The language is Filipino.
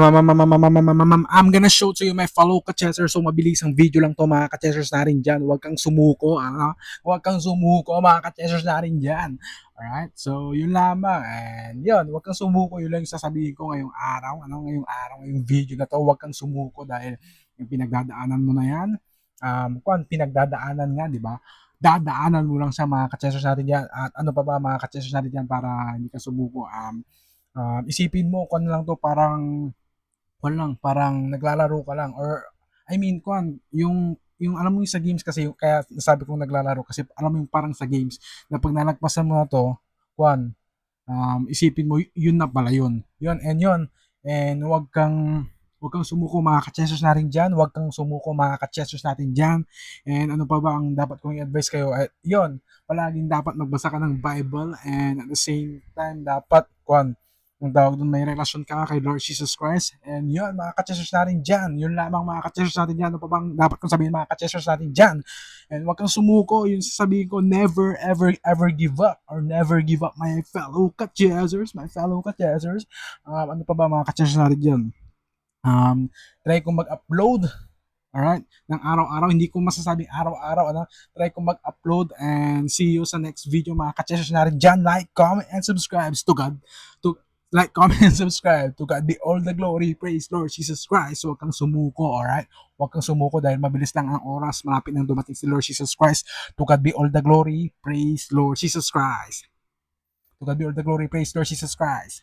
I'm gonna show to you my fellow ka-chessers. So mabilis ang video lang to mga ka-chessers natin dyan. Huwag kang sumuko. Huwag kang sumuko mga ka-chessers natin dyan. Alright? So yun lamang. And yun, huwag kang sumuko. Yun lang yung sasabihin ko ngayong araw. Ngayong araw, ngayong video na to. Huwag kang sumuko dahil yung pinagdadaanan mo na yan. Pinagdadaanan nga, di ba? Dadaanan mo lang sa mga ka-chessers natin dyan. At ano pa ba mga ka-chessers natin dyan para hindi ka sumuko. Isipin mo kung lang to parang naglalaro ka lang or I mean yung alam mo yung sa games kasi kaya nasabi kong naglalaro kasi alam mo yung parang sa games na pag nalagpasan mo na to kwan isipin mo yun na pala and wag kang sumuko mga ka-chessers natin dyan, wag kang sumuko mga ka-chessers natin dyan. And ano pa ba ang dapat kong i-advise kayo? Yun, palaging dapat magbasa ka ng Bible and at the same time dapat ang tawag doon, may relasyon ka kay Lord Jesus Christ. And yun, mga ka-chessers natin dyan. Yun lamang mga ka-chessers natin dyan. Ano pa bang dapat kong sabihin mga ka-chessers natin dyan? And wag kang sumuko. Yun sasabihin ko, never, ever, ever give up. Or never give up my fellow ka-chessers. Ano pa ba mga ka-chessers natin dyan? Try kong mag-upload. Alright? Ng araw-araw. Hindi ko masasabing araw-araw. Try kong mag-upload and see you sa next video mga ka-chessers natin dyan. Like, comment, and subscribe to God. Like, comment, and subscribe. To God be all the glory. Praise Lord Jesus Christ. Huwag kang sumuko, alright? Huwag kang sumuko dahil mabilis lang ang oras. Malapit nang dumating si Lord Jesus Christ. To God be all the glory. Praise Lord Jesus Christ. To God be all the glory. Praise Lord Jesus Christ.